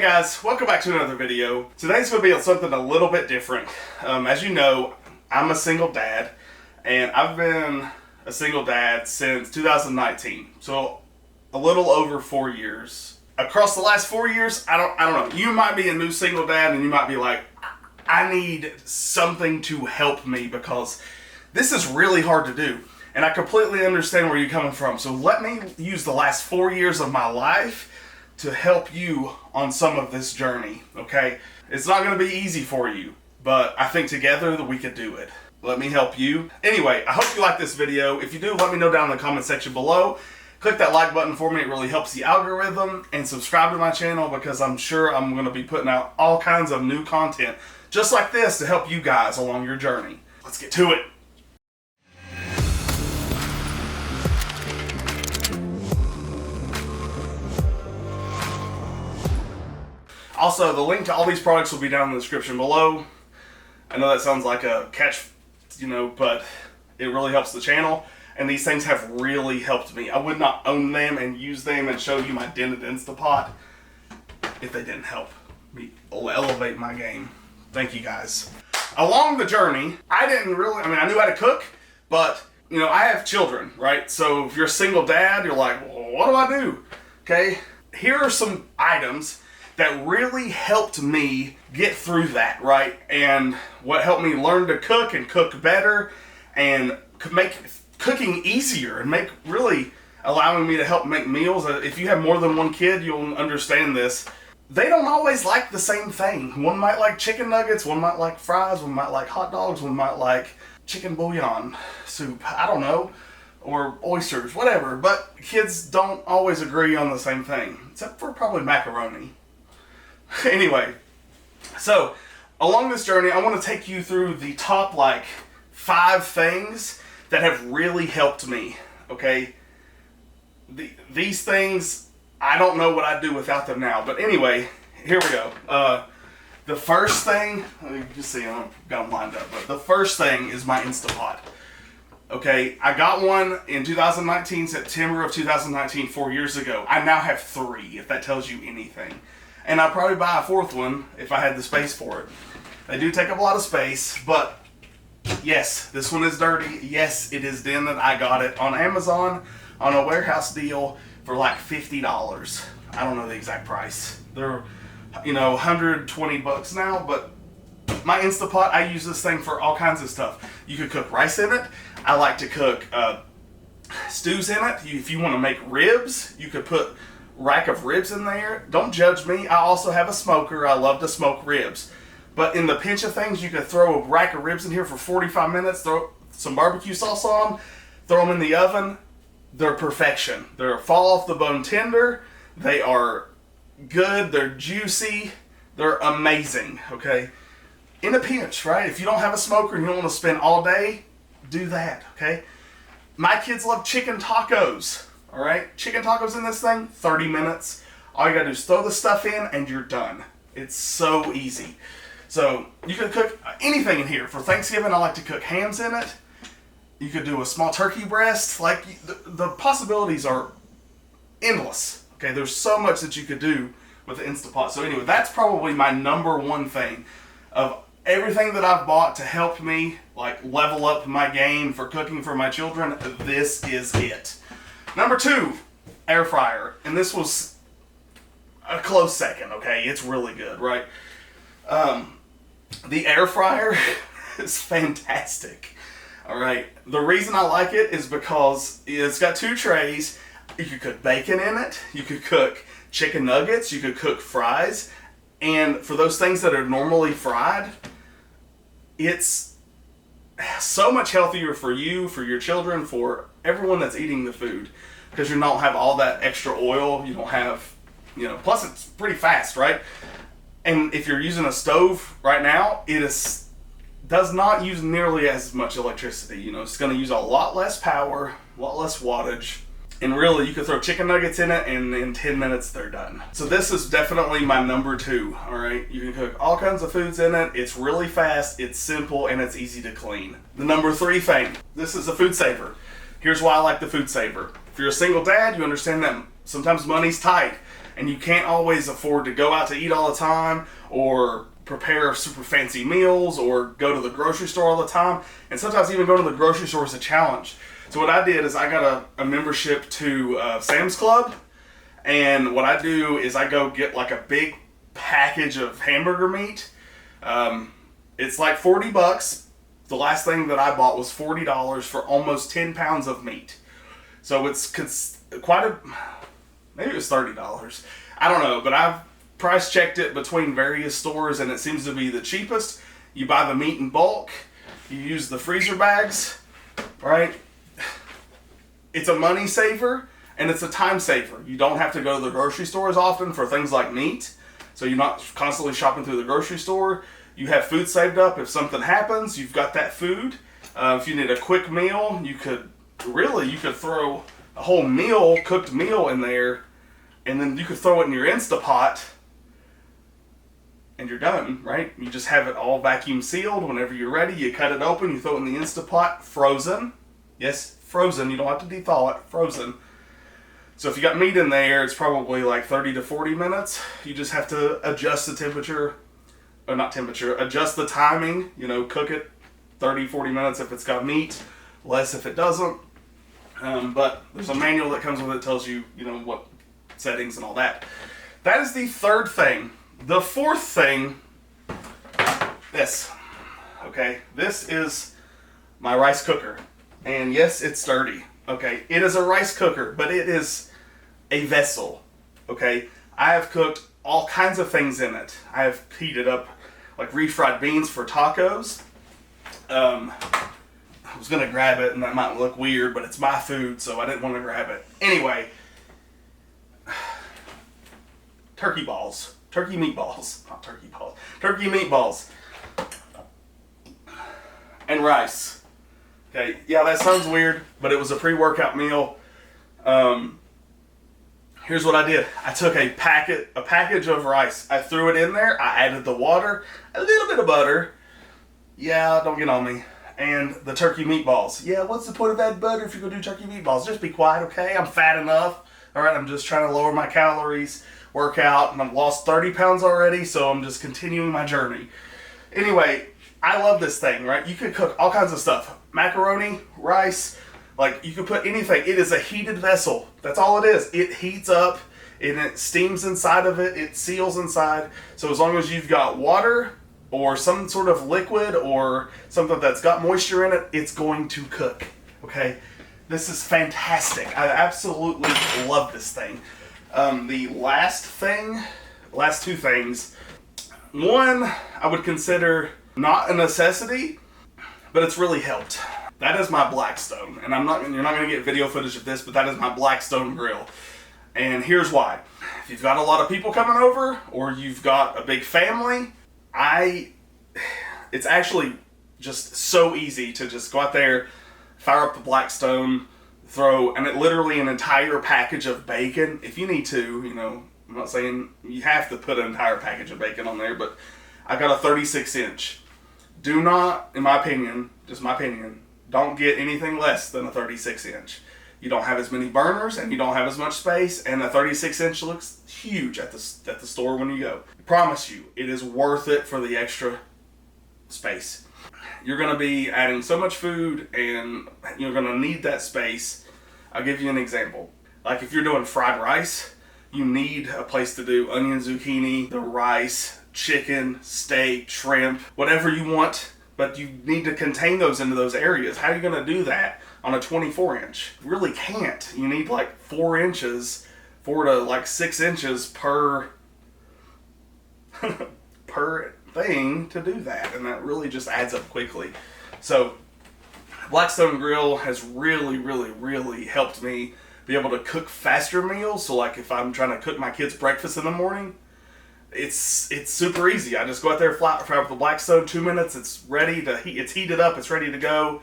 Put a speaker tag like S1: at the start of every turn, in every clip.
S1: guys, welcome back to another video. Today's going to be on something a little bit different. As you know, I'm a single dad, and I've been a single dad since 2019, so a little over 4 years. Across the last 4 years, I don't know. You might be a new single dad, and you might be like, I need something to help me because this is really hard to do. And I completely understand where you're coming from. So let me use the last 4 years of my life to help you on some of this journey, okay? It's not going to be easy for you, but I think together that we could do it. Let me help you. Anyway, I hope you like this video. If you do, let me know down in the comment section below. Click that like button for me. It really helps the algorithm. And subscribe to my channel because I'm sure I'm going to be putting out all kinds of new content just like this to help you guys along your journey. Let's get to it. Also, the link to all these products will be down in the description below. I know that sounds like a catch, but it really helps the channel. And these things have really helped me. I would not own them and use them and show you my dented Instapot if they didn't help me elevate my game. Thank you guys. Along the journey, I knew how to cook, but I have children, right? So if you're a single dad, you're like, well, what do I do? Okay, here are some items that really helped me get through that, right? And what helped me learn to cook and cook better and make cooking easier and really allowing me to help make meals. If you have more than one kid, you'll understand this. They don't always like the same thing. One might like chicken nuggets, one might like fries, one might like hot dogs, one might like chicken bouillon soup, I don't know, or oysters, whatever. But kids don't always agree on the same thing, except for probably macaroni. Anyway, so along this journey, I want to take you through the top 5 things that have really helped me, okay? These things, I don't know what I'd do without them now. But anyway, here we go. The first thing, you can see I've got them lined up, but the first thing is my Instapot. Okay, I got one in 2019, September of 2019, 4 years ago. I now have 3, if that tells you anything. And I'd probably buy a 4th one if I had the space for it. They do take up a lot of space, but yes, this one is dirty. Yes, it is dented. I got it on Amazon on a warehouse deal for like $50. I don't know the exact price. They're, $120 now, but my Instapot, I use this thing for all kinds of stuff. You could cook rice in it. I like to cook stews in it. If you want to make ribs, you could put rack of ribs in there. Don't judge me. I also have a smoker. I love to smoke ribs. But in the pinch of things, you could throw a rack of ribs in here for 45 minutes, throw some barbecue sauce on, throw them in the oven. They're perfection. They're fall off the bone tender. They are good. They're juicy. They're amazing, okay? In a pinch, right? If you don't have a smoker and you don't want to spend all day, do that, okay? My kids love chicken tacos. All right, chicken tacos in this thing, 30 minutes. All you gotta do is throw the stuff in and you're done. It's so easy. So you could cook anything in here. For Thanksgiving, I like to cook hams in it. You could do a small turkey breast. The possibilities are endless. Okay, there's so much that you could do with the Instapot. So anyway, that's probably my number one thing of everything that I've bought to help me level up my game for cooking for my children. This is it. Number 2, air fryer. And this was a close second, okay? It's really good, right? The air fryer is fantastic, all right? The reason I like it is because it's got 2 trays. You could cook bacon in it. You could cook chicken nuggets. You could cook fries. And for those things that are normally fried, it's so much healthier for you, for your children, for everyone that's eating the food, because you don't have all that extra oil. You don't have, plus it's pretty fast, right? And if you're using a stove right now, does not use nearly as much electricity. It's going to use a lot less power, a lot less wattage. And really, you could throw chicken nuggets in it, and in 10 minutes, they're done. So this is definitely my number 2, all right? You can cook all kinds of foods in it. It's really fast, it's simple, and it's easy to clean. The number 3 thing, this is a food saver. Here's why I like the food saver. If you're a single dad, you understand that sometimes money's tight. and you can't always afford to go out to eat all the time or prepare super fancy meals or go to the grocery store all the time. And sometimes even going to the grocery store is a challenge. So what I did is I got a membership to Sam's Club, and what I do is I go get like a big package of hamburger meat. It's like $40. The last thing that I bought was $40 for almost 10 pounds of meat. So it's quite a, maybe it was $30. I don't know, but I've price checked it between various stores and it seems to be the cheapest. You buy the meat in bulk, you use the freezer bags, right? It's a money saver and it's a time saver. You don't have to go to the grocery store as often for things like meat. So you're not constantly shopping through the grocery store. You have food saved up. If something happens, you've got that food. If you need a quick meal, you could throw a whole meal, cooked meal in there, and then you could throw it in your Instapot, and you're done, right? You just have it all vacuum sealed. Whenever you're ready, you cut it open, you throw it in the Instapot, frozen. Yes, frozen. You don't have to thaw it, frozen. So if you got meat in there, it's probably like 30 to 40 minutes. You just have to adjust the temperature. Or not temperature, adjust the timing, cook it 30, 40 minutes if it's got meat, less if it doesn't. But there's a manual that comes with it that tells you, what settings and all that. That is the third thing. The fourth thing, this. Okay, this is my rice cooker. And yes, it's dirty. Okay, it is a rice cooker, but it is a vessel. Okay, I have cooked all kinds of things in it. I have heated up like refried beans for tacos. I was gonna grab it and that might look weird, but it's my food, so I didn't want to grab it. Anyway, turkey meatballs, and rice. Okay, yeah, that sounds weird, but it was a pre-workout meal. Here's what I did. I took a package of rice. I threw it in there. I added the water, a little bit of butter. Yeah, don't get on me. And the turkey meatballs. Yeah, what's the point of adding butter if you're going to do turkey meatballs? Just be quiet, okay? I'm fat enough. All right, I'm just trying to lower my calories, work out, and I've lost 30 pounds already, so I'm just continuing my journey. Anyway, I love this thing, right? You could cook all kinds of stuff. Macaroni, rice, like, you could put anything. It is a heated vessel. That's all it is. It heats up, and it steams inside of it. It seals inside. So as long as you've got water or some sort of liquid or something that's got moisture in it, it's going to cook. Okay? This is fantastic. I absolutely love this thing. The last two things. One, I would consider not a necessity, but it's really helped. That is my Blackstone, and you're not going to get video footage of this, but that is my Blackstone grill. And here's why. If you've got a lot of people coming over, or you've got a big family, it's actually just so easy to just go out there, fire up the Blackstone, throw literally an entire package of bacon. If you need to, I'm not saying you have to put an entire package of bacon on there, but I got a 36 inch. Do not, in my opinion, just my opinion, don't get anything less than a 36 inch. You don't have as many burners and you don't have as much space, and a 36 inch looks huge at the store when you go. I promise you, it is worth it for the extra space. You're going to be adding so much food and you're going to need that space. I'll give you an example. Like if you're doing fried rice, you need a place to do onion, zucchini, the rice, chicken, steak, shrimp, whatever you want, but you need to contain those into those areas. How are you going to do that on a 24 inch? You really can't. You need like 4 to like 6 inches per per thing to do that, and that really just adds up quickly. So Blackstone Grill has really, really, really helped me be able to cook faster meals. So like if I'm trying to cook my kids breakfast in the morning, it's super easy. I just go out there, fire up the Blackstone, 2 minutes, it's ready to heat. It's heated up, it's ready to go.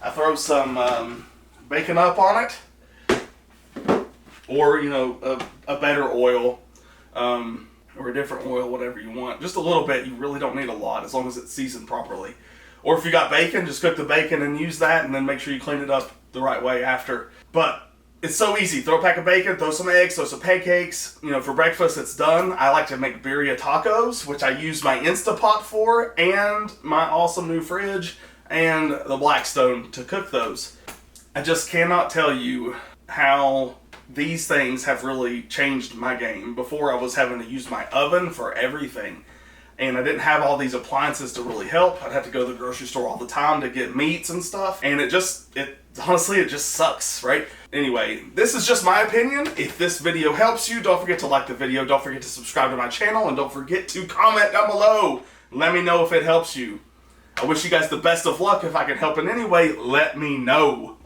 S1: I throw some bacon up on it, or a better oil, or a different oil, whatever you want. Just a little bit. You really don't need a lot as long as it's seasoned properly. Or if you got bacon, just cook the bacon and use that, and then make sure you clean it up the right way after. But It's so easy. Throw a pack of bacon, throw some eggs, throw some pancakes. You know, for breakfast, it's done. I like to make birria tacos, which I use my Instapot for, and my awesome new fridge, and the Blackstone to cook those. I just cannot tell you how these things have really changed my game. Before, I was having to use my oven for everything, and I didn't have all these appliances to really help. I'd have to go to the grocery store all the time to get meats and stuff, and honestly, it just sucks, right? Anyway, this is just my opinion. If this video helps you, don't forget to like the video, don't forget to subscribe to my channel, and don't forget to comment down below. Let me know if it helps you. I wish you guys the best of luck. If I can help in any way, let me know.